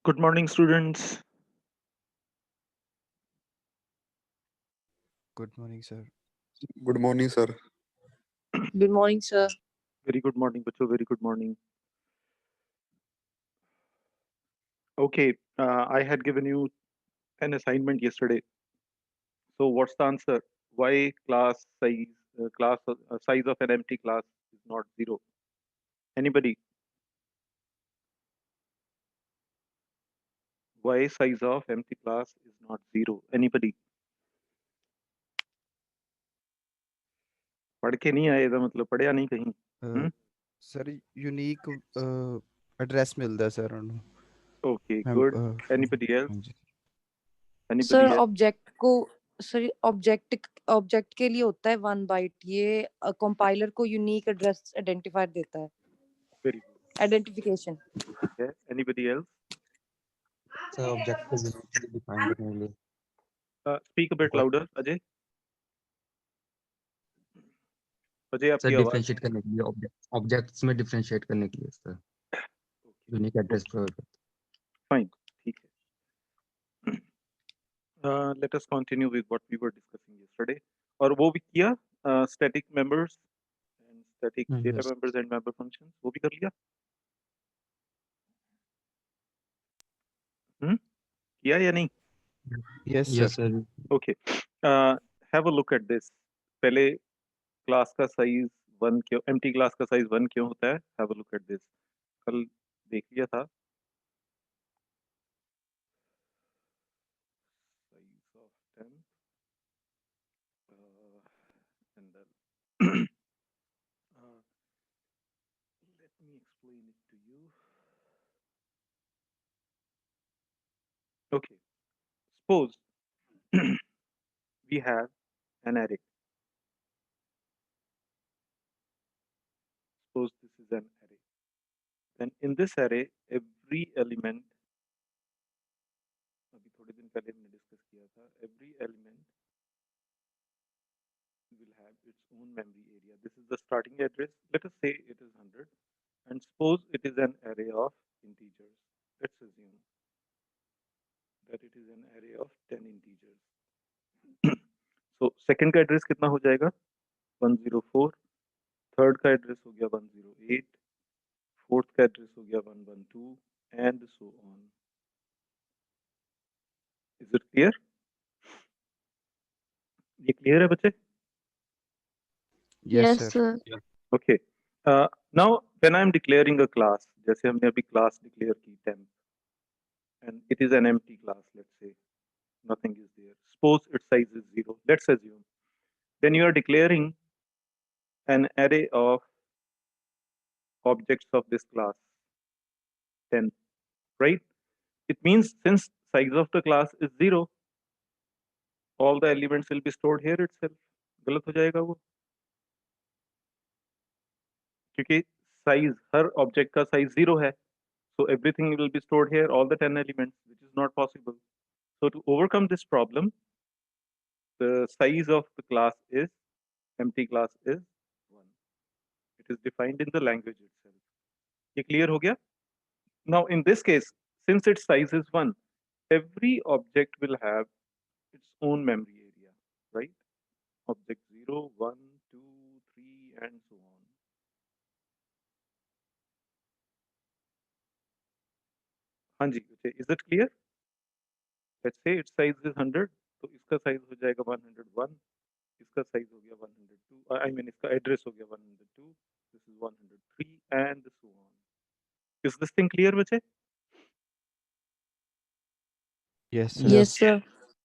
Good morning, students. Good morning, sir. Good morning, sir. Good morning, sir. Very good morning, Bacho. Very good morning. Okay, I had given you an assignment yesterday. So what's the answer? Why size of an empty class is not 0? Anybody? Why size of empty class is not 0? Anybody? पढ़ के नहीं आए था मतलब पढ़िया नहीं कहीं. Sir unique address मिलता है सर ਉਹਨੂੰ Okay, good. Anybody else? ਹਾਂਜੀ Anybody सर else? ऑब्जेक्ट के लिए होता है 1 बाइट. ये कंपाइलर को यूनिक एड्रेस आइडेंटिफायर देता है. Very good. Identification. Okay. Anybody else? So object को uniquely define करने के लिए Speak a bit louder, Ajay. Ajay sir आपकी आवाज डिफरेंशिएट करने के लिए ऑब्जेक्ट्स में डिफरेंशिएट करने के लिए सर यूनिक एड्रेस प्रोवाइड करता फाइन ठीक है. Let us continue with what we were discussing yesterday. और वो भी किया static members and static data yes. members and member functions वो भी कर लिया. किया या नहीं? Yes yes sir sir Okay. Have a look at this. पहले क्लास का साइज 1 क्यों, एम्प्टी क्लास का साइज 1 क्यों होता है? Have a look at this. कल देख लिया था. Size of temp and then let me explain it to you. Okay, suppose we have an array. Suppose this is an array. Then in this array, every element, अभी थोड़े दिन पहले हमने discuss किया था, every element will have its own memory area. This is the starting address. Let us say it is 100, and suppose it is an array of integers. Let's assume that it is an array of 10 integers. So second का address कितना हो जाएगा? 104. Third का address हो गया 108. Fourth का address हो गया 112 and so on. Is it clear? ये क्लियर है बच्चे? Yes sir Okay. Now when I am declaring a class, जैसे हमने अभी class declare की temp, and it is an empty class, let's say nothing is there. Suppose its size is 0. Let's assume. Then you are declaring an array of objects of this class 10, right? It means since size of the class is 0, all the elements will be stored here itself. गलत हो जाएगा वो, क्योंकि size हर object का size 0 है. So everything will be stored here, all the 10 elements, which is not possible. So to overcome this problem, the size of the class is, empty class is 1. It is defined in the language itself. ये clear हो गया? Now in this case, since its size is 1, every object will have its own memory area, right? Object 0, 1, 2, 3 and so on. हाँ जी, is it clear? Let's say its size is 100, तो इसका size हो जाएगा 101, इसका size हो गया 102, I mean इसका address हो गया 102, this is 103 and so on. Is this thing clear बच्चे? Yes sir Yes, sir.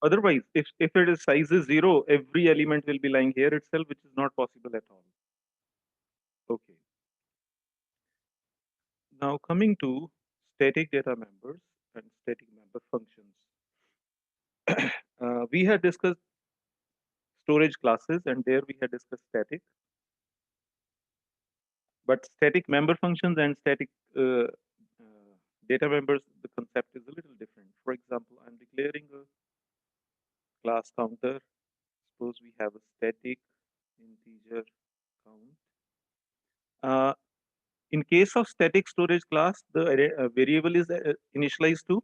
Otherwise, if it is size is 0, every element will be lying here itself, which is not possible at all. Okay. Now coming to static data members and static member functions. We had discussed storage classes, and there we had discussed static. But static member functions and static data members, the concept is a little different. For example, I'm declaring a class counter. Suppose we have a static integer count. In case of static storage class, the variable is initialized to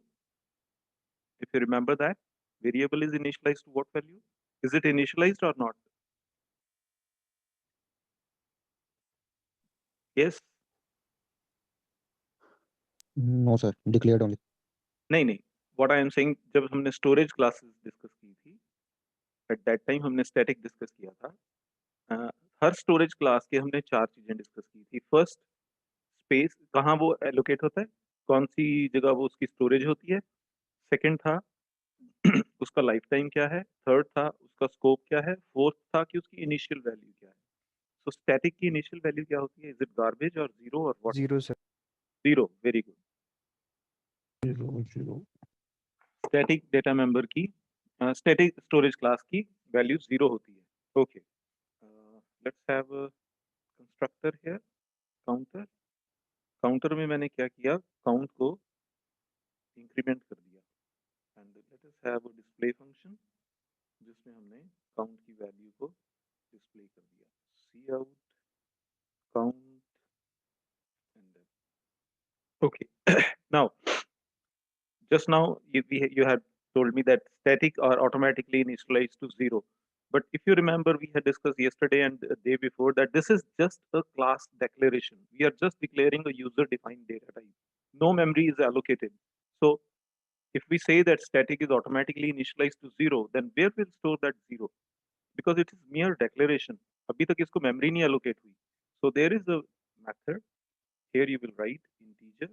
If you remember that, variable is initialized to what value? Is it initialized or not? Yes. No, sir. Declared only. नहीं. What I am saying, जब हमने storage classes discuss की थी, at that time हमने static discuss किया था. हर storage class के हमने 4 चीजें discuss की थी. First, space, कहाँ वो allocate होता है, कौन सी जगह वो उसकी storage होती है. Second था उसका लाइफ टाइम क्या है. थर्ड था उसका स्कोप क्या है. फोर्थ था कि उसकी इनिशियल वैल्यू क्या है. सो स्टैटिक की इनिशियल वैल्यू क्या होती है. इज इट गार्बेज और जीरो और what? Zero, sir. Zero. Very good. Zero. Static data member की स्टैटिक स्टोरेज क्लास की वैल्यू जीरो होती है. Okay, let's have constructor here. Counter. Counter में मैंने क्या किया, काउंट को इंक्रीमेंट कर दिया. And let us have a display function जिसमें हमने काउंट की वैल्यू को डिस्प्ले कर दिया. सी out count and then okay. Now just now you had told me that static are automatically initialized to zero, but if you remember we had discussed yesterday and the day before that this is just a class declaration. We are just declaring a user defined data type. No memory is allocated. So if we say that static is automatically initialized to zero, then where will store that zero? Because it is mere declaration. अभी तक इसको memory नहीं allocate हुई. So there is a method. Here you will write integer,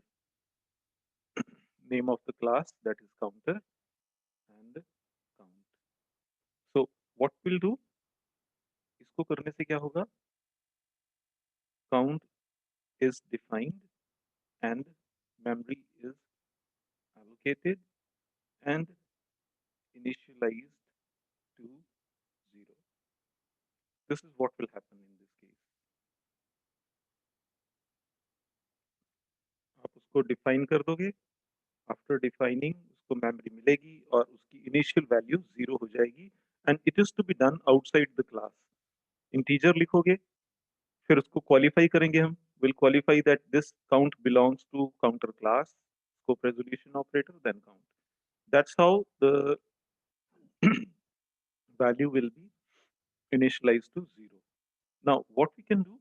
name of the class, that is counter, and count. So what we'll do, इसको करने से क्या होगा, count is defined and memory is allocated and initialized to 0. This is what will happen in this case. आप उसको define कर दोगे. After defining, उसको memory मिलेगी और उसकी initial value 0 हो जाएगी. And it is to be done outside the class. Integer लिखोगे, फिर उसको qualify करेंगे हम. Will qualify that this count belongs to counter class, scope resolution operator, then count. That's how the value will be initialized to 0. Now, what we can do,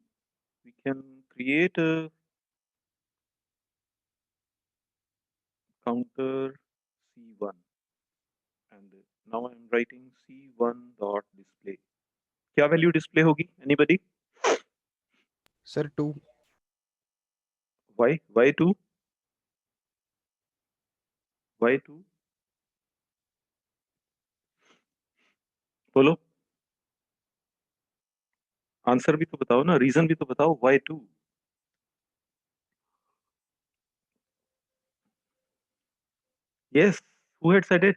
we can create a counter C1, and now I'm writing C1 dot display. क्या value display होगी? Anybody? Sir, 2. Why? Why 2? Why 2? बोलो. Answer भी तो बताओ ना, reason भी तो बताओ. Why 2? Yes, who had said it?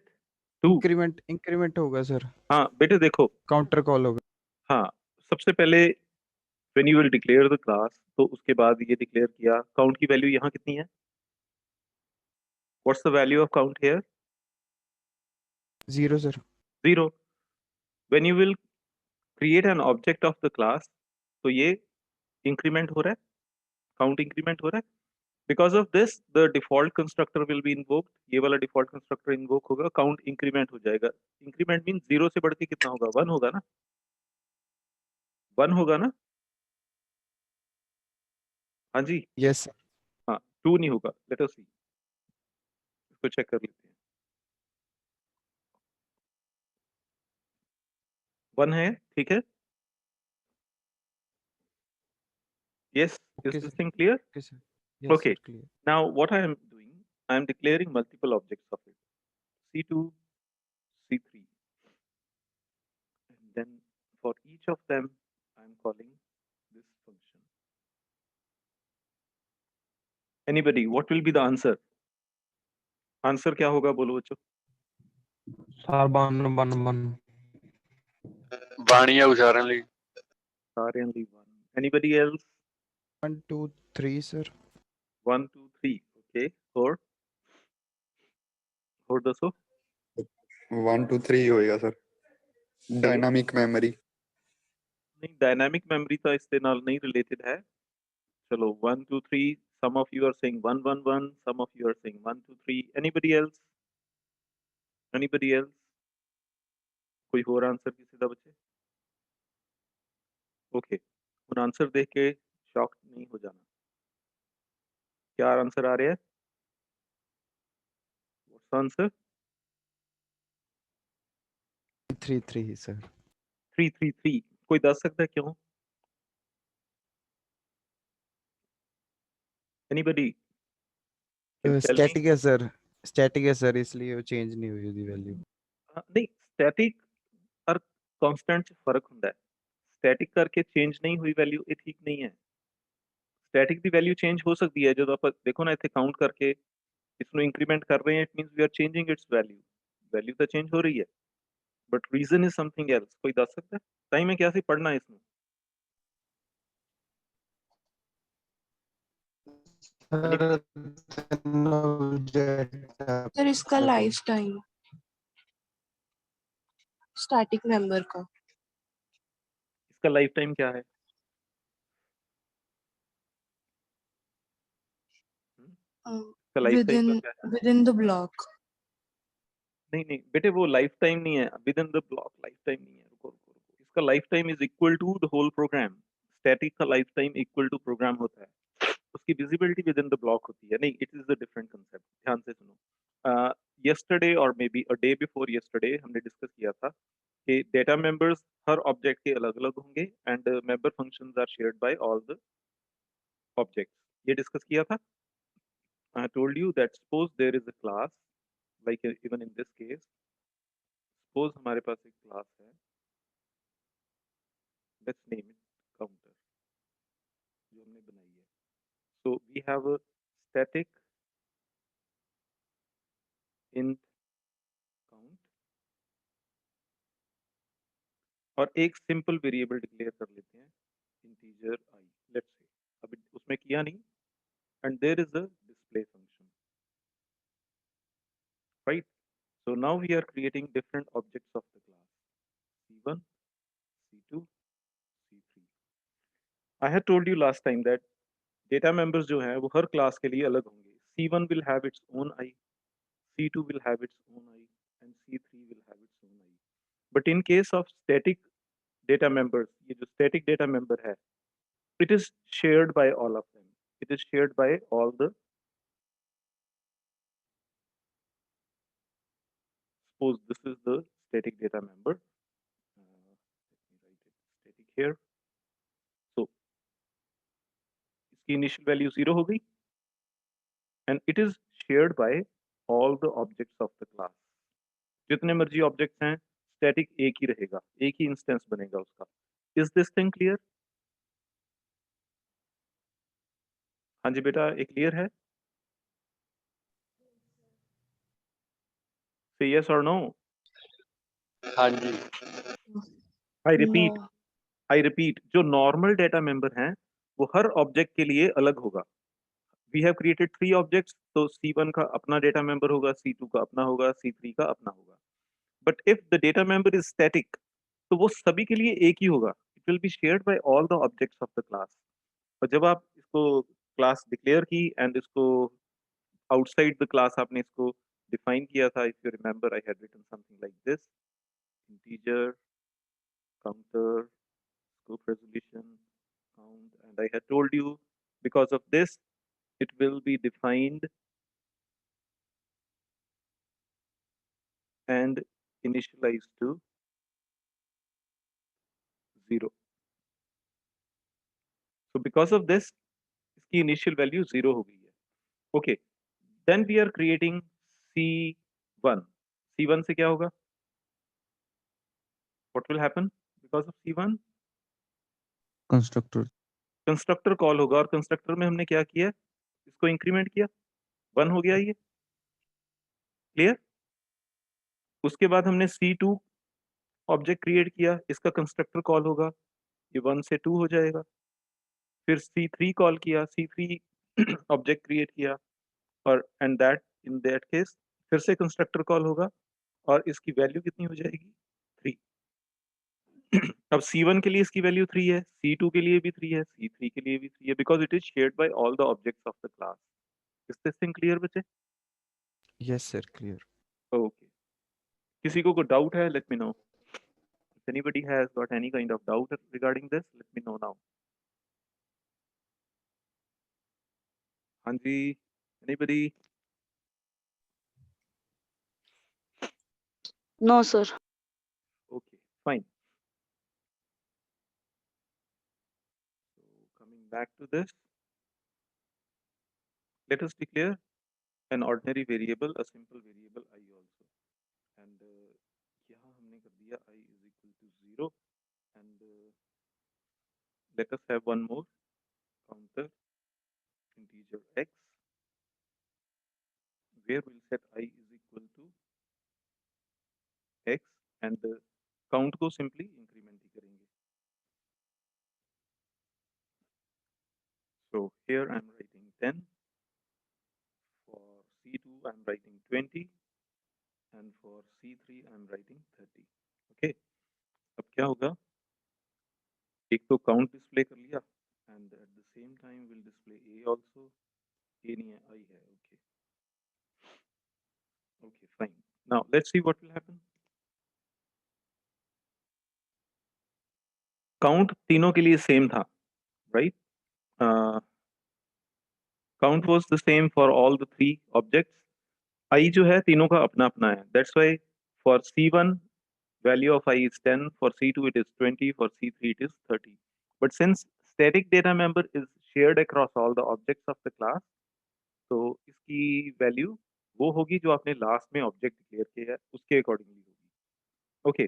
2. Increment होगा, sir. हाँ बेटे देखो. Counter call होगा. हाँ, सबसे पहले when you will declare the class, तो उसके बाद ये declare किया count की वैल्यू यहाँ कितनी है? What's the value of count here? 0, sir. 0. When you will create an object of the class, तो ये increment हो रहा है, count increment हो रहा है. Because of this, the default constructor will be invoked. ये वाला default constructor invoke होगा, count increment हो जाएगा. Increment means 0 से बढ़ के कितना होगा? 1 होगा ना? 1 होगा ना? हाँ जी. Yes, sir. हाँ, 2 नहीं होगा. Let us see. इसको check कर लेते हैं. 1 है, ठीक है? Yes, is Okay, this sir. thing clear? Okay, sir. Yes, Okay. sir. Clear. Now what I am doing, I am declaring multiple objects of it. C2, C3. And then for each of them, I am calling this function. Anybody, what will be the answer? Answer क्या होगा बोलो बच्चों? Sir, one. ਬਾਣੀ ਉਚਾਰਨ ਲਈ Sorry, only one. Anybody else? 1, 2, 3, sir. 1, 2, 3. Okay. Or ਦੱਸੋ? 1 2 3 ਹੋਏਗਾ sir. Dynamic memory. नहीं, डायनामिक मेमोरी तो इससे नाल नहीं रिलेटेड है. चलो 1, 2, 3. Some of you are saying 1, 1, 1. Some of you are saying 1, 2, 3. Anybody else? Anybody else? कोई और आंसर किसी का बचे? ओके, उन आंसर देख के शॉक नहीं हो जाना। क्या आंसर आ रहा है? What's answer? 3 3 सर 3 3 3। कोई दस सकता है क्यों? Anybody can tell me? Static है सर इसलिए वो चेंज नहीं हुई उसकी वैल्यू नहीं, स्टैटिक और कांस्टेंट 'ਚ फर्क ਹੁੰਦਾ ਹੈ। स्टैटिक करके चेंज नहीं हुई वैल्यू ਇਹ ਠੀਕ नहीं है। स्टैटिक ਦੀ वैल्यू चेंज हो सकती है ਜਦੋਂ ਆਪਾਂ ਦੇਖੋ ਨਾ ਇੱਥੇ ਕਾਊਂਟ ਕਰਕੇ इसमें इंक्रीमेंट कर रहे हैं, it means we are changing its value. Value तो चेंज हो रही है, but reason is something else. कोई दस सकता है? टाइम में क्या सी पढ़ना है इसमें? सर इसका लाइफ टाइम स्टैटिक मेंबर का इसका लाइफ टाइम क्या है? इसका लाइफ विद टाइम इन का क्या है? Within the block. नहीं नहीं बेटे, वो लाइफ टाइम नहीं है, within the block lifetime नहीं है। रुको रुको रुको, इसका lifetime is equal to the whole programme. Static का lifetime equal to programme होता है, उसकी visibility within the block होती है। नहीं, it is a different concept. ध्यान से सुनो। यस्टरडे और maybe a day before yesterday हमने डिस्कस किया था कि डेटा मेंबर्स हर ऑब्जेक्ट के अलग अलग होंगे and member functions are shared by all the objects. ये डिस्कस किया था। I told you that suppose there is a class, like even in this case, suppose हमारे पास एक क्लास है, let's name it counter, जो हमने बनाई है। So we have a static int count और एक सिंपल वेरिएबल डिक्लेयर कर लेते हैं इंटीजर I, let's say। अब उसमें किया नहीं, and there is a display function, right? So now we are creating different objects of the class C1, C2, C3। I had told you last time that data members जो हैं वो हर class के लिए अलग होंगे। C1 will have its own I, C2 will have its own I, and C3 will have its own I. But in case of static data members, ये जो static data member है, it is shared by all of them. It is shared by all the, suppose this is the static data member. Let me write it static here. So इसकी initial value 0 हो गई, and it is shared by all the objects of the class. जितने मर्जी objects हैं, static एक ही रहेगा, एक ही instance बनेगा उसका। Is this thing clear? हाँ जी बेटा, एक क्लियर है? से यस और नो? हाँ जी आई रिपीट, जो नॉर्मल डेटा मेंबर हैं वो हर ऑब्जेक्ट के लिए अलग होगा। वी हैव क्रिएटेड 3 ऑब्जेक्ट्स, तो C1 का अपना डेटा मेंबर होगा, C2 का अपना होगा, C3 का अपना होगा। But if the data member is static, तो वो सभी के लिए एक ही होगा। It will be shared by all the objects of the class. और जब आप इसको क्लास डिक्लेयर की एंड इसको आउटसाइड द क्लास आपने इसको डिफाइन किया था, if you remember I had written something like this, integer counter scope resolution count, and I had told you because of this it will be defined and initialized to 0. So because of this इसकी initial value 0 हो गई है। Okay, then we are creating C1। C1 से क्या होगा? What will happen because of C1? Constructor call होगा, और constructor में हमने क्या किया? इसको इंक्रीमेंट किया, 1 हो गया ये। क्लियर? उसके बाद हमने C2 ऑब्जेक्ट क्रिएट किया, इसका कंस्ट्रक्टर कॉल होगा, ये 1 से 2 हो जाएगा। फिर C3 कॉल किया, C3 ऑब्जेक्ट क्रिएट किया, और and that in that case फिर से कंस्ट्रक्टर कॉल होगा, और इसकी वैल्यू कितनी हो जाएगी? 3। अब C1 के लिए इसकी वैल्यू 3 है, C2 के लिए भी 3 है, C3 के लिए भी 3 है, because it is shared by all the objects of the class. Is this thing clear बच्चे? यस सर क्लियर ओके, किसी को कोई डाउट है? Let me know. If anybody has got any kind of doubt regarding this, let me know now. हाँ जी, anybody? No, sir. Okay, fine. So coming back to this, let us declare an ordinary variable, a simple variable I also, and यहाँ हमने कर दिया I is equal to 0, and let us have one more counter integer x, where we'll set I is equal to x, and count को simply increment ही करेंगे. So here I'm writing 10. For C2 I'm writing 20, and for C3 I'm writing 30. Okay. अब क्या होगा? एक तो count display कर लिया, and at the same time we'll display A also. A नहीं है, I है. Okay. Okay, fine. Now let's see what will happen. Count तीनों के लिए same था, right? Count was the same for all the three objects. I जो है तीनों का अपना अपना है. That's why for C1 value of I is 10, for C2 it is 20, for C3 it is 30. But since static data member is shared across all the objects of the class, तो इसकी value वो होगी जो आपने last में object declare किया है उसके accordingly होगी. Okay,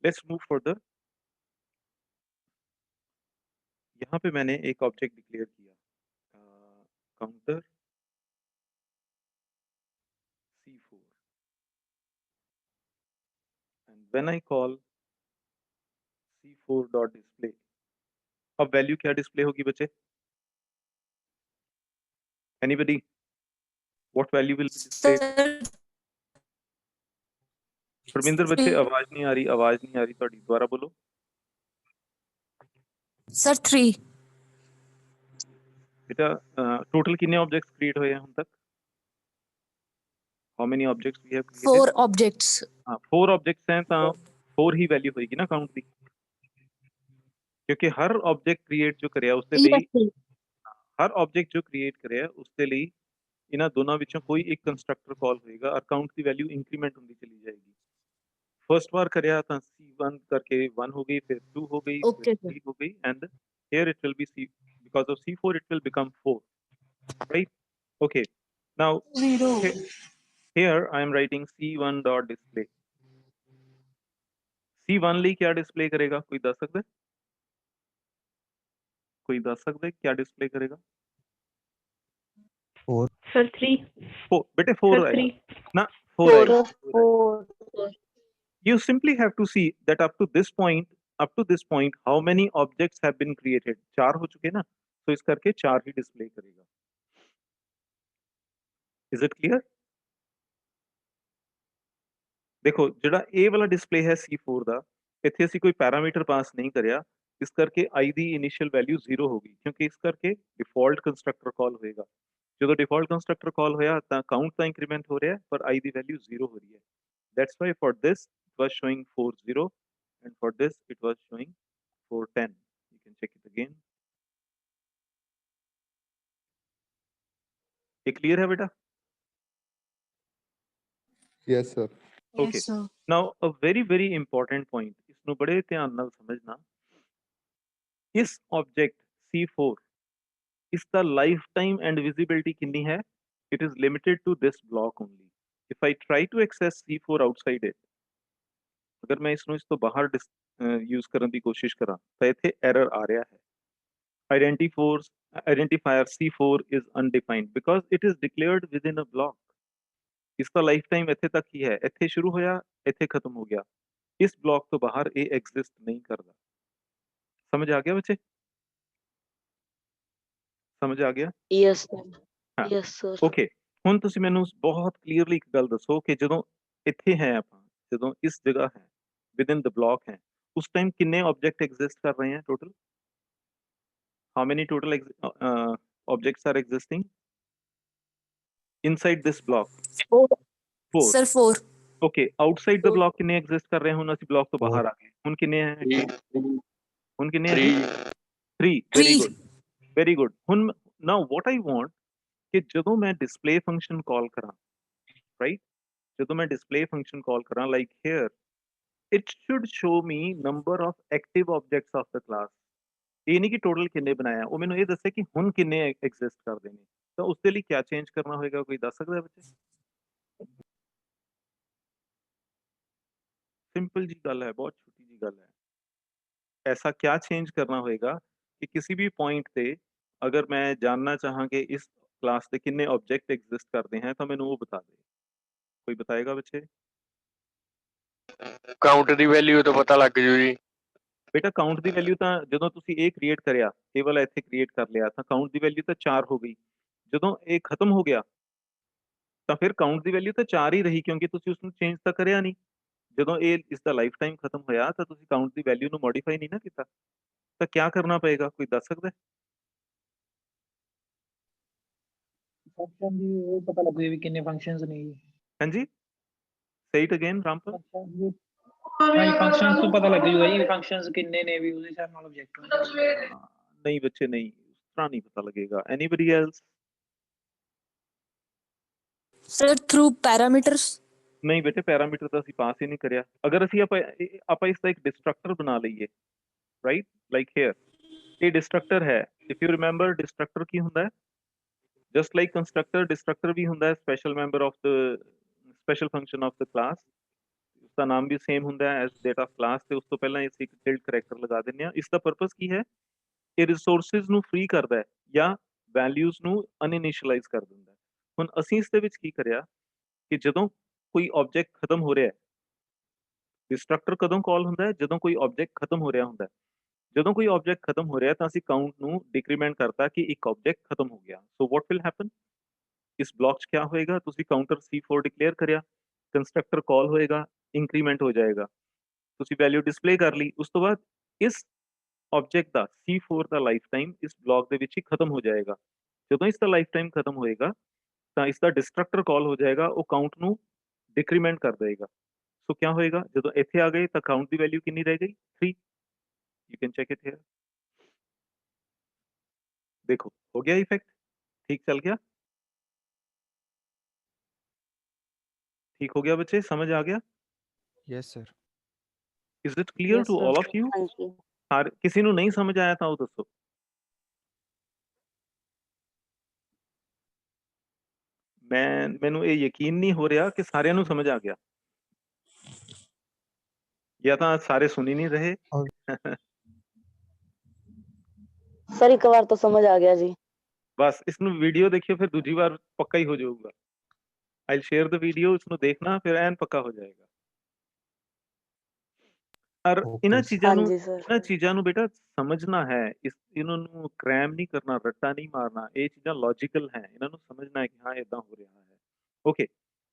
let's move further. यहाँ पे मैंने एक object declare किया, counter C4, and when I call C4 dot display, अब value क्या display होगी बच्चे? Anybody? What value will be displayed? Parminder बच्चे आवाज नहीं आ रही थोड़ी दोबारा बोलो. Sir, 3. बेटा टोटल कितने ऑब्जेक्ट्स क्रिएट हुए हैं हम तक? How many objects we have created? 4 objects. हां 4 ऑब्जेक्ट्स हैं तो 4 ही वैल्यू होगी ना काउंट की, क्योंकि हर ऑब्जेक्ट क्रिएट जो करिया उसਦੇ ਲਈ Yes, sir. हर ऑब्जेक्ट जो क्रिएट ਕਰਿਆ उसਦੇ ਲਈ ਇਹਨਾਂ ਦੋਨਾਂ ਵਿੱਚੋਂ ਕੋਈ ਇੱਕ ਕੰਸਟਰਕਟਰ ਕਾਲ ਹੋਏਗਾ ਔਰ ਕਾउंट ਦੀ ਵੈਲਿਊ ਇੰਕਰੀਮੈਂਟ ਹੁੰਦੀ ਚਲੀ ਜਾਏਗੀ. फर्स्ट बार करिया था C1 करके 1 हो गई, फिर 2 हो गई, फिर Okay, sir. 3 हो गई, and here it will be C, because of C4 it will become 4, right? Okay, now 0. here I am writing C1 dot display. C1 ਲਈ क्या डिस्प्ले करेगा? कोई दस सकता है? कोई दस सकता है क्या डिस्प्ले करेगा? Sir, 3. 4 बेटे 4 Sir, आएगा 3. ना, 4 आएगा. 4. You simply have to see that up to this point how many objects have been created. 4 हो चुके ना, तो इस करके 4 ही डिस्प्ले करेगा. Is it clear? देखो ਜਿਹੜਾ A ਵਾਲਾ डिस्प्ले है C4 ਦਾ, ਇੱਥੇ ਅਸੀਂ ਕੋਈ ਪੈਰਾਮੀਟਰ ਪਾਸ ਨਹੀਂ ਕਰਿਆ, ਇਸ ਕਰਕੇ I ਦੀ ਇਨੀਸ਼ੀਅਲ ਵੈਲਿਊ 0 ਹੋਗੀ, ਕਿਉਂਕਿ ਇਸ ਕਰਕੇ ਡਿਫਾਲਟ ਕੰਸਟਰਕਟਰ ਕਾਲ ਹੋਏਗਾ. ਜਦੋਂ ਡਿਫਾਲਟ ਕੰਸਟਰਕਟਰ ਕਾਲ ਹੋਇਆ ਤਾਂ ਕਾਊਂਟ ਤਾਂ ਇੰਕਰੀਮੈਂਟ ਹੋ ਰਿਹਾ ਪਰ I ਦੀ ਵੈਲਿਊ 0 ਹੋ ਰਹੀ ਹੈ. That's why for this it was showing 40 and for this it was showing 410. You can check it again. ये क्लियर है बेटा? Yes, sir. Okay. Yes, sir. Now a very important point, इसनु बड़े ध्यान नाल समझना. इस object C4 इसका lifetime and visibility कितनी है? It is limited to this block only. If I try to access C4 outside it, अगर मैं इसनु इस तो बाहर यूज करने की कोशिश करा तो इथे एरर आ रहा है. Identifier C4 is undefined because it is declared within a block. इसका लाइफ टाइम इथे तक ही है, इथे शुरू होया इथे खत्म हो गया. इस ब्लॉक तो बाहर ए एग्जिस्ट नहीं करता. समझ आ गया बच्चे? समझ आ गया? Yes, sir. हाँ. Yes, sir. ओके, ਹੁਣ ਤੁਸੀਂ ਮੈਨੂੰ ਬਹੁਤ ਕਲੀਅਰਲੀ ਇੱਕ ਗੱਲ ਦੱਸੋ ਕਿ ਜਦੋਂ ਇੱਥੇ ਹੈ ਆਪਾਂ, ਜਦੋਂ ਇਸ ਜਗ੍ਹਾ ਹੈ ਵਿਦਿਨ ਦ ਬਲੌਕ ਹੈ, ਉਸ ਟਾਈਮ ਕਿੰਨੇ ਆਬਜੈਕਟ ਐਗਜ਼ਿਸਟ ਕਰ ਰਹੇ ਹਨ total? How many total objects are existing inside this block? 4. 4. Sir, 4. Okay outside the block ਕਿੰਨੇ ਐਗਜ਼ਿਸਟ ਕਰ ਰਹੇ ਹੁਣ ਅਸੀਂ ਬਲੌਕ ਤੋਂ ਬਾਹਰ ਆ ਗਏ ਹੁਣ ਕਿੰਨੇ ਹੈ ਹੁਣ ਕਿੰਨੇ ਹੈ 3 ਵੈਰੀ ਗੁੱਡ ਵੈਰੀ ਗੁੱਡ ਹੁਣ ਨਾਓ ਵਾਟ ਆਈ ਵਾਂਟ ਕਿ ਜਦੋਂ ਮੈਂ ਡਿਸਪਲੇ ਫੰਕਸ਼ਨ ਕਾਲ ਕਰਾਂ ਰਾਈਟ ਜਦੋਂ ਮੈਂ ਡਿਸਪਲੇ ਫੰਕਸ਼ਨ ਕਾਲ ਕਰਾਂ like here it should show me number of active objects of the class ਇਹ ਨਹੀਂ ਕਿ ਟੋਟਲ ਕਿੰਨੇ ਬਣਾਇਆ ਉਹ ਮੈਨੂੰ ਇਹ ਦੱਸੇ ਕਿ ਹੁਣ ਕਿੰਨੇ ਐਗਜ਼ਿਸਟ ਕਰਦੇ ਨੇ ਤਾਂ ਉਸ ਦੇ ਲਈ ਕੀ ਚੇਂਜ ਕਰਨਾ ਹੋਏਗਾ ਕੋਈ ਦੱਸ ਸਕਦਾ ਬੱਚੇ ਸਿੰਪਲ ਜੀ ਗੱਲ ਹੈ ਬਹੁਤ ਛੋਟੀ ਜੀ ਗੱਲ ਹੈ ऐसा क्या चेंज करना होएगा कि किसी भी पॉइंट पे अगर मैं जानना चाਹਾਂ कि इस क्लास ਦੇ ਕਿੰਨੇ ऑब्जेक्ट एग्जिस्ट करते हैं तो ਮੈਨੂੰ ਉਹ ਬਤਾ ਦੇ ਕੋਈ ਬਤਾਏਗਾ ਬੱਚੇ ਕਾਊਂਟ ਦੀ ਵੈਲਿਊ ਤੋਂ ਪਤਾ ਲੱਗ ਜੂ ਜੀ ਬੇਟਾ ਕਾਊਂਟ ਦੀ ਵੈਲਿਊ ਤਾਂ ਜਦੋਂ ਤੁਸੀਂ ਇਹ ਕ੍ਰੀਏਟ ਕਰਿਆ ਕੇਵਲ ਇੱਥੇ ਕ੍ਰੀਏਟ ਕਰ ਲਿਆ ਤਾਂ ਕਾਊਂਟ ਦੀ ਵੈਲਿਊ ਤਾਂ 4 ਹੋ ਗਈ ਜਦੋਂ ਇਹ ਖਤਮ ਹੋ ਗਿਆ ਤਾਂ ਫਿਰ ਕਾਊਂਟ ਦੀ ਵੈਲਿਊ ਤਾਂ 4 ਹੀ ਰਹੀ ਕਿਉਂਕਿ ਤੁਸੀਂ ਉਸ ਨੂੰ ਚੇਂਜ ਤਾਂ ਕਰਿਆ ਨਹੀਂ ਜਦੋਂ ਇਹ ਇਸ ਦਾ ਲਾਈਫ ਟਾਈਮ ਖਤਮ ਹੋਇਆ ਤਾਂ ਤੁਸੀਂ ਕਾਊਂਟ ਦੀ ਵੈਲਿਊ ਨੂੰ ਮੋਡੀਫਾਈ ਨਹੀਂ ਨਾ ਕੀਤਾ ਤਾਂ ਕੀ ਕਰਨਾ ਪਏਗਾ ਕੋਈ ਦੱਸ ਸਕਦਾ ਹੈ ਫੰਕਸ਼ਨ ਦੀ ਉਹ ਪਤਾ ਲੱਗੂ ਵੀ ਕਿੰਨੇ ਫੰਕਸ਼ਨਸ ਨੇ ਜੀ ਹਾਂਜੀ ਸਹੀ ਇਟ ਅਗੇਨ ਰਾਮਪਾਲ ਫੰਕਸ਼ਨਸ ਤੋਂ ਪਤਾ ਲੱਗ ਜੂਗਾ ਜੀ ਫੰਕਸ਼ਨਸ ਕਿੰਨੇ ਨੇ ਵੀ ਉਹਦੇ ਹਿਸਾਬ ਨਾਲ ਆਬਜੈਕਟ ਹੋਣਗੇ ਨਹੀਂ ਬੱਚੇ ਨਹੀਂ ਉਸ ਤਰ੍ਹਾਂ ਨਹੀਂ ਪਤਾ ਲੱਗੇਗਾ anybody else Sir, through parameters. ਨਹੀਂ ਬੇਟੇ ਪੈਰਾਮੀਟਰ ਤਾਂ ਅਸੀਂ ਪਾਸ ਹੀ ਨਹੀਂ ਕਰਿਆ ਅਗਰ ਅਸੀਂ ਆਪਾਂ ਇਸ ਦਾ ਇੱਕ ਡਿਸਟਰਕਟਰ ਬਣਾ ਲਈਏ ਰਾਈਟ ਲਾਈਕ ਹੇਅਰ ਇਹ ਡਿਸਟਰਕਟਰ ਹੈ ਇਫ ਯੂ ਰਿਮੈਂਬਰ ਡਿਸਟਰਕਟਰ ਕੀ ਹੁੰਦਾ ਹੈ ਜਸਟ ਲਾਈਕ ਕੰਸਟਰਕਟਰ ਡਿਸਟਰਕਟਰ ਵੀ ਹੁੰਦਾ ਹੈ special member of the special function of the class ਉਸਦਾ ਨਾਮ ਵੀ ਸੇਮ ਹੁੰਦਾ ਹੈ ਐਸ ਡੇਟਾ ਆਫ ਕਲਾਸ ਤੇ ਉਸ ਤੋਂ ਪਹਿਲਾਂ ਅਸੀਂ ਇੱਕ ਟਿਲਡ ਕਰੈਕਟਰ ਲਗਾ ਦਿੰਦੇ ਹਾਂ ਇਸ ਦਾ ਪਰਪਸ ਕੀ ਹੈ ਇਹ ਰਿਸੋਰਸਿਸ ਨੂੰ ਫ੍ਰੀ ਕਰਦਾ ਹੈ ਜਾਂ ਵੈਲਿਊਜ਼ ਨੂੰ ਅਨਇਨੀਸ਼ੀਅਲਾਈਜ਼ ਕਰ ਦਿੰਦਾ ਹੈ ਹੁਣ ਅਸੀਂ ਇਸ ਦੇ ਵਿੱਚ ਕੀ ਕਰਿਆ ਕਿ ਜਦੋਂ ਕੋਈ ਆਬਜੈਕਟ ਖਤਮ ਹੋ ਰਿਹਾ ਹੈ ਡਿਸਟਰਕਟਰ ਕਦੋਂ ਕਾਲ ਹੁੰਦਾ ਹੈ ਜਦੋਂ ਕੋਈ ਆਬਜੈਕਟ ਖਤਮ ਹੋ ਰਿਹਾ ਹੁੰਦਾ ਹੈ ਜਦੋਂ ਕੋਈ ਆਬਜੈਕਟ ਖਤਮ ਹੋ ਰਿਹਾ ਤਾਂ ਅਸੀਂ ਕਾਊਂਟ ਨੂੰ ਡਿਕਰੀਮੈਂਟ ਕਰਤਾ ਕਿ ਇੱਕ ਆਬਜੈਕਟ ਖਤਮ ਹੋ ਗਿਆ ਸੋ ਵਾਟ ਵਿਲ ਹੈਪਨ ਇਸ ਬਲੌਕ 'ਚ ਕੀ ਹੋਏਗਾ ਤੁਸੀਂ ਕਾਊਂਟਰ C4 ਡਿਕਲੇਅਰ ਕਰਿਆ ਕੰਸਟਰਕਟਰ ਕਾਲ ਹੋਏਗਾ ਇੰਕਰੀਮੈਂਟ ਹੋ ਜਾਏਗਾ ਤੁਸੀਂ ਵੈਲਿਊ ਡਿਸਪਲੇ ਕਰ ਲਈ ਉਸ ਤੋਂ ਬਾਅਦ ਇਸ ਆਬਜੈਕਟ ਦਾ C4 ਦਾ ਲਾਈਫ ਟਾਈਮ ਇਸ ਬਲੌਕ ਦੇ ਵਿੱਚ ਹੀ ਖਤਮ ਹੋ ਜਾਏਗਾ ਜਦੋਂ ਇਸ ਦਾ ਲਾਈਫ ਟਾਈਮ ਖਤਮ ਹੋਏਗਾ ਤਾਂ ਇਸ ਦਾ ਡਿਸਟਰਕਟਰ ਕਾਲ ਹੋ ਜਾਏਗਾ ਉਹ ਕਾਊਂਟ ਨੂੰ ਡਿਕਰੀਮੈਂਟ ਕਰ ਦੇਗਾ ਸੋ ਕੀ ਹੋਏਗਾ ਜਦੋਂ ਇੱਥੇ ਆ ਗਏ ਤਾਂ ਕਾਊਂਟ ਦੀ ਵੈਲਿਊ ਕਿੰਨੀ ਰਹਿ ਗਈ 3 you can check it here देखो हो गया इफेक्ट ठीक चल गया ठीक हो गया बच्चे समझ आ गया yes sir is it clear Yes, टू sir. ऑल ऑफ यू ਹਾਂਜੀ हर किसी ਨੂੰ ਨਹੀਂ ਸਮਝ ਆਇਆ ਤਾਂ ਉਹ ਦੱਸੋ ਮੈਨੂੰ ਇਹ ਯਕੀਨ ਨਹੀਂ ਹੋ ਰਿਹਾ ਕਿ ਸਾਰਿਆਂ ਨੂੰ ਸਮਝ ਆ ਗਿਆ ਜਾਂ ਤਾਂ ਸਾਰੇ ਸੁਣ ਹੀ ਨਹੀਂ ਰਹੇ ਸਰ ਇੱਕ ਵਾਰ ਤਾਂ ਸਮਝ ਆ ਗਿਆ ਜੀ ਬਸ ਇਸ ਨੂੰ ਵੀਡੀਓ ਦੇਖਿਓ ਫਿਰ ਦੂਜੀ ਵਾਰ ਪੱਕਾ ਹੀ ਹੋ ਜਾਊਗਾ ਆਈ ਸ਼ੇਅਰ ਦ ਵੀਡੀਓ ਇਸ ਨੂੰ ਦੇਖਣਾ ਫਿਰ ਐਨ ਪੱਕਾ ਹੋ ਜਾਏਗਾ ਔਰ ਇਹਨਾਂ ਚੀਜ਼ਾਂ ਨੂੰ ਬੇਟਾ ਸਮਝਣਾ ਹੈ ਇਹਨਾਂ ਨੂੰ ਕ੍ਰੈਮ ਨਹੀਂ ਕਰਨਾ ਰੱਟਾ ਨਹੀਂ ਮਾਰਨਾ ਇਹ ਚੀਜ਼ਾਂ ਲੌਜੀਕਲ ਹੈ ਇਹਨਾਂ ਨੂੰ ਸਮਝਣਾ ਹੈ ਕਿ ਹਾਂ ਇਦਾਂ ਹੋ ਰਿਹਾ ਹੈ ਓਕੇ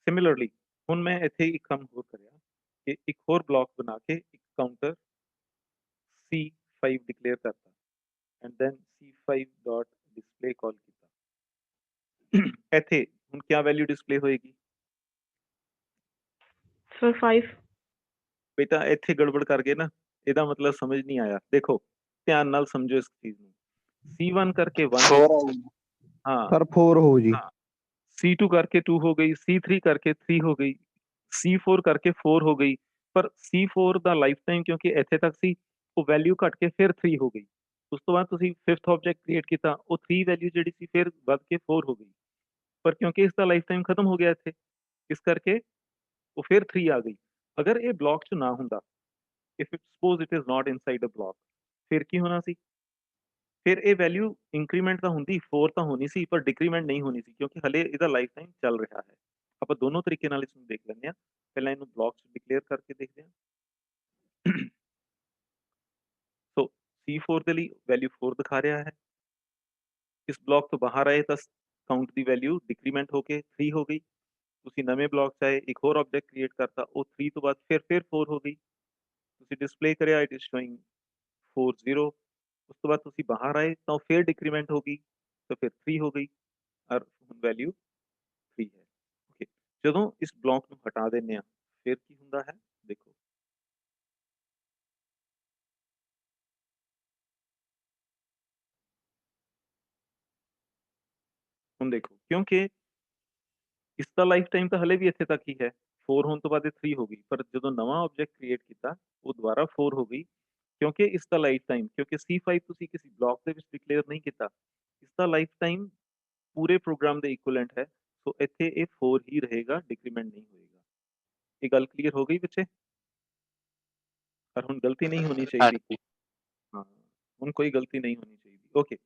ਸਿਮਿਲਰਲੀ ਹੁਣ ਮੈਂ ਇੱਥੇ ਇੱਕ ਕੰਮ ਹੋਰ ਕਰਿਆ ਕਿ ਇੱਕ ਹੋਰ ਬਲੌਕ ਬਣਾ ਕੇ ਇੱਕ ਕਾਊਂਟਰ C5 ਡਿਕਲੇਅਰ ਕਰਤਾ and then C5 dot display call ਕੀਤਾ ਇੱਥੇ ਹੁਣ ਕੀ ਵੈਲਿਊ ਡਿਸਪਲੇ ਹੋਏਗੀ Sir, 5. ਬੇਟਾ ਇੱਥੇ ਗੜਬੜ ਕਰ ਗਏ ਨਾ ਇਹਦਾ ਮਤਲਬ ਸਮਝ ਨਹੀਂ ਆਇਆ ਦੇਖੋ ਧਿਆਨ ਨਾਲ ਸਮਝੋ ਇਸ ਚੀਜ਼ ਨੂੰ C1 ਕਰਕੇ 1 ਹਾਂ सर 4 हो जी C2 करके 2 हो गई C3 करके 3 हो गई C4 करके 4 हो गई पर C4 ਦਾ ਲਾਈਫ ਟਾਈਮ ਕਿਉਂਕਿ ਇੱਥੇ ਤੱਕ ਸੀ ਉਹ ਵੈਲਿਊ ਘਟ ਕੇ ਫਿਰ 3 ਹੋ ਗਈ ਉਸ ਤੋਂ ਬਾਅਦ ਤੁਸੀਂ 5th ਆਬਜੈਕਟ ਕ੍ਰੀਏਟ ਕੀਤਾ ਉਹ 3 ਵੈਲਿਊ ਜਿਹੜੀ ਸੀ ਫਿਰ ਵੱਧ ਕੇ 4 ਹੋ ਗਈ ਪਰ ਕਿਉਂਕਿ ਇਸ ਦਾ ਲਾਈਫ ਟਾਈਮ ਖਤਮ ਹੋ ਗਿਆ ਇੱਥੇ ਇਸ ਕਰਕੇ ਉਹ ਫਿਰ 3 ਆ ਗਈ ਅਗਰ ਇਹ ਬਲੌਕ 'ਚ ਨਾ ਹੁੰਦਾ if suppose it is not inside a block ਫਿਰ ਕੀ ਹੋਣਾ ਸੀ ਫਿਰ ਇਹ ਵੈਲਿਊ ਇੰਕਰੀਮੈਂਟ ਤਾਂ ਹੁੰਦੀ 4 ਤਾਂ ਹੋਣੀ ਸੀ ਪਰ ਡਿਕਰੀਮੈਂਟ ਨਹੀਂ ਹੋਣੀ ਸੀ ਕਿਉਂਕਿ ਹਲੇ ਇਹਦਾ ਲਾਈਫ ਟਾਈਮ ਚੱਲ ਰਿਹਾ ਹੈ ਆਪਾਂ ਦੋਨੋਂ ਤਰੀਕੇ ਨਾਲ ਇਸ ਨੂੰ ਦੇਖ ਲੈਂਦੇ ਹਾਂ ਪਹਿਲਾਂ ਇਹਨੂੰ ਬਲੌਕਸ ਡਿਕਲੇਅਰ ਕਰਕੇ ਦੇਖਦੇ ਹਾਂ ਸੋ C4 ਦੇ ਲਈ ਵੈਲਿਊ 4 ਦਿਖਾ ਰਿਹਾ ਹੈ ਇਸ ਬਲੌਕ ਤੋਂ ਬਾਹਰ ਆਏ ਤਾਂ ਕਾਊਂਟ ਦੀ ਵੈਲਿਊ ਡਿਕਰੀਮੈਂਟ ਹੋ ਕੇ 3 ਹੋ ਗਈ ਤੁਸੀਂ ਨਵੇਂ ਬਲੌਕ 'ਚ ਆਏ ਇੱਕ ਹੋਰ ਆਬਜੈਕਟ ਕ੍ਰੀਏਟ ਕਰਤਾ ਉਹ 3 ਤੋਂ ਬਾਅਦ ਫਿਰ 4 ਹੋ ਗਈ ਤੁਸੀਂ ਡਿਸਪਲੇ ਕਰਿਆ ਇਟ ਇਜ਼ ਸ਼ੋਇੰਗ 40 ਉਸ ਤੋਂ ਬਾਅਦ ਤੁਸੀਂ ਬਾਹਰ ਆਏ ਤਾਂ ਫਿਰ ਡਿਕਰੀਮੈਂਟ ਹੋ ਗਈ ਤਾਂ ਫਿਰ 3 ਹੋ ਗਈ ਔਰ ਵੈਲਿਊ 3 ਹੈ ਓਕੇ ਜਦੋਂ ਇਸ ਬਲੌਕ ਨੂੰ ਹਟਾ ਦਿੰਦੇ ਆ ਫਿਰ ਕੀ ਹੁੰਦਾ ਹੈ ਦੇਖੋ। ਹੁਣ ਦੇਖੋ ਕਿਉਂਕਿ ਇਸ ਦਾ ਲਾਈਫ ਟਾਈਮ ਤਾਂ ਹਲੇ ਵੀ ਇੱਥੇ ਤੱਕ ਹੀ ਹੈ, 4 ਹੋਣ ਤੋਂ ਬਾਅਦ ਇਹ 3 ਹੋ ਗਈ, ਪਰ ਜਦੋਂ ਨਵਾਂ ਆਬਜੈਕਟ ਕ੍ਰੀਏਟ ਕੀਤਾ ਉਹ ਦੁਬਾਰਾ 4 ਹੋ ਗਈ, ਕਿਉਂਕਿ ਇਸ ਦਾ ਲਾਈਫ ਟਾਈਮ, ਕਿਉਂਕਿ C5 ਤੁਸੀਂ ਕਿਸੇ ਬਲੌਕ ਦੇ ਵਿੱਚ ਡਿਕਲੇਅਰ ਨਹੀਂ ਕੀਤਾ, ਇਸ ਦਾ ਲਾਈਫ ਟਾਈਮ ਪੂਰੇ ਪ੍ਰੋਗਰਾਮ ਦੇ ਇਕੁਇਵਲੈਂਟ ਹੈ, ਸੋ ਇੱਥੇ ਇਹ 4 ਹੀ ਰਹੇਗਾ, ਡਿਕਰੀਮੈਂਟ ਨਹੀਂ ਹੋਏਗਾ। ਇਹ ਗੱਲ ਕਲੀਅਰ ਹੋ ਗਈ ਬੱਚੇ? ਪਰ ਹੁਣ ਗਲਤੀ ਨਹੀਂ ਹੋਣੀ ਚਾਹੀਦੀ। ਹਾਂਜੀ ਹਾਂ, ਹੁਣ ਕੋਈ ਗਲਤੀ ਨਹੀਂ ਹੋਣੀ ਚਾਹੀਦੀ। Okay,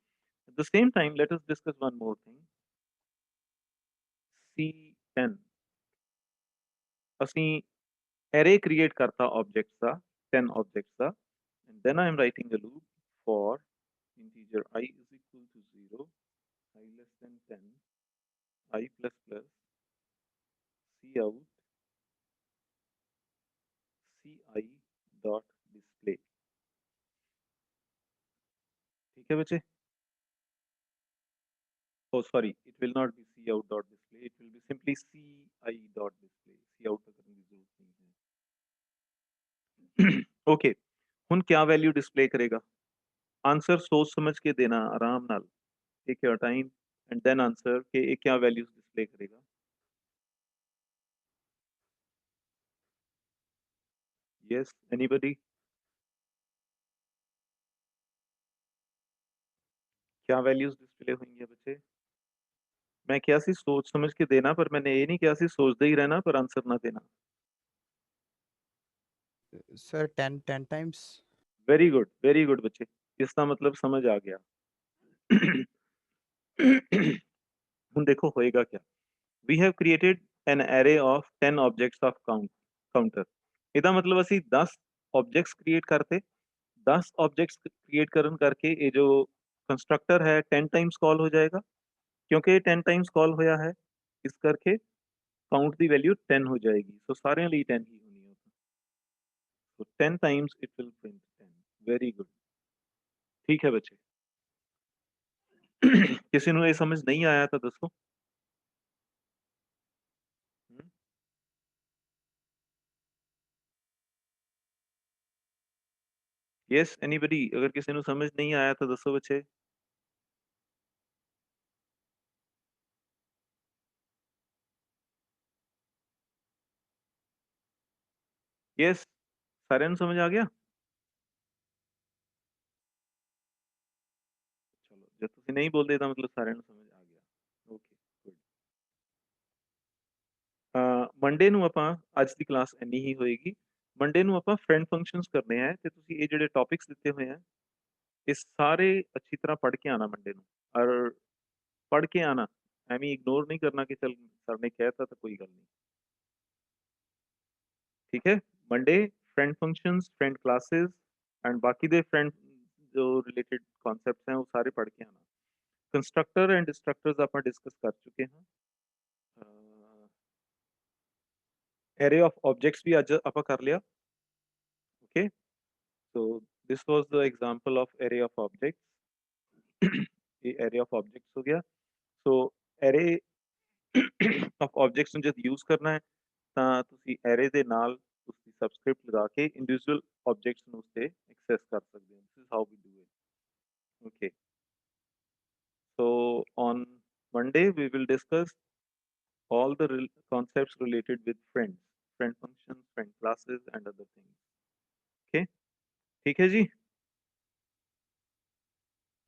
at the same time let us discuss one more thing. C10 ਅਸੀਂ array create ਕਰਤਾ objects the, 10 objects the, and then I am writing a loop for integer I is equal to 0, I less than 10, I plus plus, cout, ci dot display। ठीक है बच्चे? Oh sorry, it will not be cout dot display, it will be simply ci dot display। cout का करने की जरूरत नहीं है। Okay, ਹੁਣ क्या वैल्यू डिस्प्ले करेगा? आंसर सोच समझ के देना आराम नाल, take your time and then answer के ये क्या वैल्यूज डिस्प्ले करेगा। Yes anybody? क्या वैल्यूज डिस्प्ले होंगी बच्चे? मैं क्या सी सोच समझ के देना, पर मैंने ये नहीं क्या सी सोचते ही रहना पर आंसर ना देना। Sir 10 times. वेरी गुड बच्चे, इसका मतलब समझ आ गया। ਹੁਣ ਦੇਖੋ ਹੋਏਗਾ क्या। We have created an array of 10 objects of counter। ਇਹਦਾ ਮਤਲਬ ਅਸੀਂ 10 objects create करते, 10 objects create ਕਰਨ ਕਰਕੇ ਇਹ ਜੋ ਕੰਸਟਰਕਟਰ ਹੈ 10 टाइम्स कॉल हो जाएगा, क्योंकि 10 टाइम्स कॉल होया है इस करके काउंट ਦੀ वैल्यू 10 हो जाएगी, सो सारे ਲਈ 10 ही होनी है। so 10 times it will print 10। Very good, ठीक है बच्चे। किसी ਨੂੰ ਇਹ ਸਮਝ ਨਹੀਂ ਆਇਆ ਤਾਂ ਦੱਸੋ। Yes anybody? अगर किसी ਨੂੰ समझ नहीं आया तो दसो बच्चे। यस, सारे ਨੂੰ समझ आ गया? चलो ਜੇ ਤੁਸੀਂ ਨਹੀਂ ਬੋਲਦੇ ਤਾਂ ਮਤਲਬ ਸਾਰਿਆਂ ਨੂੰ ਸਮਝ ਆ ਗਿਆ। Okay good. ਮੰਡੇ ਨੂੰ ਆਪਾਂ, ਅੱਜ ਦੀ ਕਲਾਸ ਇੰਨੀ ਹੀ ਹੋਏਗੀ, ਮੰਡੇ ਨੂੰ ਆਪਾਂ ਫਰੈਂਡ ਫੰਕਸ਼ਨਸ ਕਰਨੇ ਆ, ਤੇ ਤੁਸੀਂ ਇਹ ਜਿਹੜੇ ਟੌਪਿਕਸ ਦਿੱਤੇ ਹੋਏ ਆ ਇਹ ਸਾਰੇ ਅੱਛੀ ਤਰ੍ਹਾਂ ਪੜ੍ਹ ਕੇ ਆਣਾ ਮੰਡੇ ਨੂੰ, ਔਰ ਪੜ੍ਹ ਕੇ ਆਣਾ, ਐਵੇਂ ਇਗਨੋਰ ਨਹੀਂ ਕਰਨਾ ਕਿ ਚਲ ਸਰ ਨੇ ਕਹਿਤਾ ਤਾਂ ਕੋਈ ਗੱਲ ਨਹੀਂ। ठीक है, Monday friend functions, friend classes and बाकी दे फ्रेंड जो रिलेटेड कॉन्सेप्ट्स हैं वो सारे पढ़ के आना। कंस्ट्रक्टर एंड डिस्ट्रक्टर्स आप डिस्कस कर चुके हैं। एरे ऑफ ऑब्जेक्ट्स भी आज आप कर लिया। Okay, so this was the example of array of objects. ये एरे ऑफ ऑब्जेक्ट्स हो गया। सो एरे ऑफ ऑब्जेक्ट्स ਨੂੰ जब यूज करना है ਤਾਂ ਤੁਸੀਂ ਐਰੇ ਦੇ ਨਾਲ ਤੁਸੀਂ ਸਬਸਕ੍ਰਿਪਟ ਲਗਾ ਕੇ ਇੰਡੀਵਿਜੂਅਲ ਆਬਜੈਕਟਸ ਨੂੰ ਉਸਤੇ ਐਕਸੈਸ ਕਰ ਸਕਦੇ ਹੋ। This is how we do it. Okay, so on Monday we will discuss all the concepts related with friends, friend functions, friend classes and other things। okay, ठीक है जी?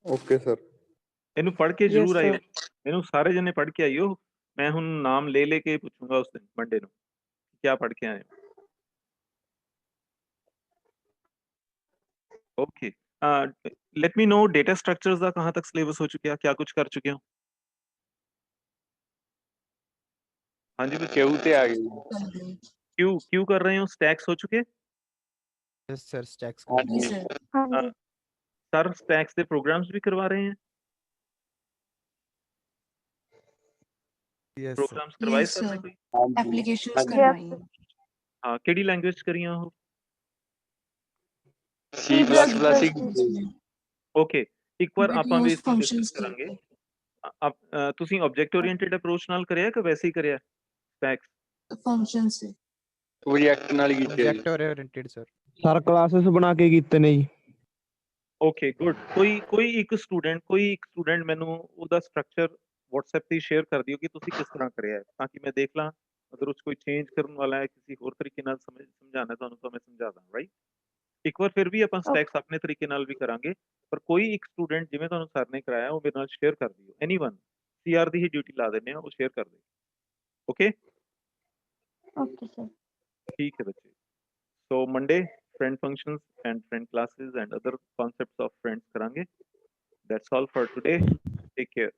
Okay sir. ਇਹਨੂੰ ਪੜ੍ਹ ਕੇ Yes, ਜ਼ਰੂਰ ਆਇਓ, sir। ਇਹਨੂੰ ਸਾਰੇ ਜਣੇ ਪੜ੍ਹ ਕੇ ਆਇਓ। ਮੈਂ ਹੁਣ ਨਾਮ ਲੈ ਕੇ ਪੁੱਛੂੰਗਾ ਉਸ ਦਿਨ ਮੰਡੇ ਨੂੰ क्या पढ़ के आए। Okay, let me know data structures का कहाँ तक सिलेबस हो चुके हैं, क्या कुछ कर चुके हो? हाँ जी बच्चे, क्यू ते आ गई क्यों क्यों कर रहे हो? स्टैक्स हो चुके? यस सर, स्टैक्स हाँ कर जी सर सर स्टैक्स के प्रोग्राम्स भी करवा रहे हैं? Yes sir. प्रोग्राम्स करवाए Yes, सर ने sir। कोई? हाँ जी एप्लीकेशंस हाँ जी करवाई हाँ, केड़ी लैंग्वेज करियां हो? C++ ही ओके, एक बार ਆਪਾਂ ਵੀ यूज ਇਸ ਨੂੰ ਡਿਸਕਸ फंक्शंस ਕਰਾਂਗੇ। के ਤੁਸੀਂ ਆਬਜੈਕਟ ओरिएंटेड अप्रोच ਨਾਲ ਕਰਿਆ ਕਿ ਵੈਸੇ ਹੀ ਕਰਿਆ स्टैक्स? फंक्शन से ਪ੍ਰੋਜੈਕਟ ਨਾਲ ਹੀ ਕੀਤੇ ਜੀ project oriented sir. Sir classes ਬਣਾ ਕੇ ਕੀਤੇ ਨੇ ਜੀ। Okay good. ਕੋਈ ਇੱਕ ਸਟੂਡੈਂਟ ਮੈਨੂੰ ਉਹਦਾ ਸਟਰਕਚਰ WhatsApp ਤੇ ਸ਼ੇਅਰ ਕਰ ਦਿਓ ਕਿ ਤੁਸੀਂ ਕਿਸ ਤਰ੍ਹਾਂ ਕਰਿਆ ਹੈ, ਤਾਂ ਕਿ ਮੈਂ ਦੇਖ ਲਾਂ ਅਗਰ ਉਸ ਕੋਈ ਚੇਂਜ ਕਰਨ ਵਾਲਾ ਹੈ ਕਿਸੇ ਹੋਰ ਤਰੀਕੇ ਨਾਲ ਸਮਝਾਉਣਾ ਤੁਹਾਨੂੰ ਤਾਂ ਮੈਂ ਸਮਝਾ ਦਾਂ ਰਾਈਟ। ਇੱਕ ਵਾਰ ਫਿਰ ਵੀ ਆਪਾਂ ਸਟੈਕਸ ਆਪਣੇ ਤਰੀਕੇ ਨਾਲ ਵੀ ਕਰਾਂਗੇ, ਪਰ ਕੋਈ ਇੱਕ ਸਟੂਡੈਂਟ ਜਿਵੇਂ ਤੁਹਾਨੂੰ ਸਰ ਨੇ ਕਰਾਇਆ ਉਹ ਮੇਰੇ ਨਾਲ ਸ਼ੇਅਰ ਕਰ ਦਿਓ। ਐਨੀਵਨ CR ਦੀ ਹੀ ਡਿਊਟੀ ਲਾ ਦਿੰਦੇ ਆ, ਉਹ ਸ਼ੇਅਰ ਕਰ ਦੇ। Okay Okay, sir. ठीक है बच्चे। So Monday friend functions and friend classes and other concepts of friends करेंगे। That's all for today. Take care.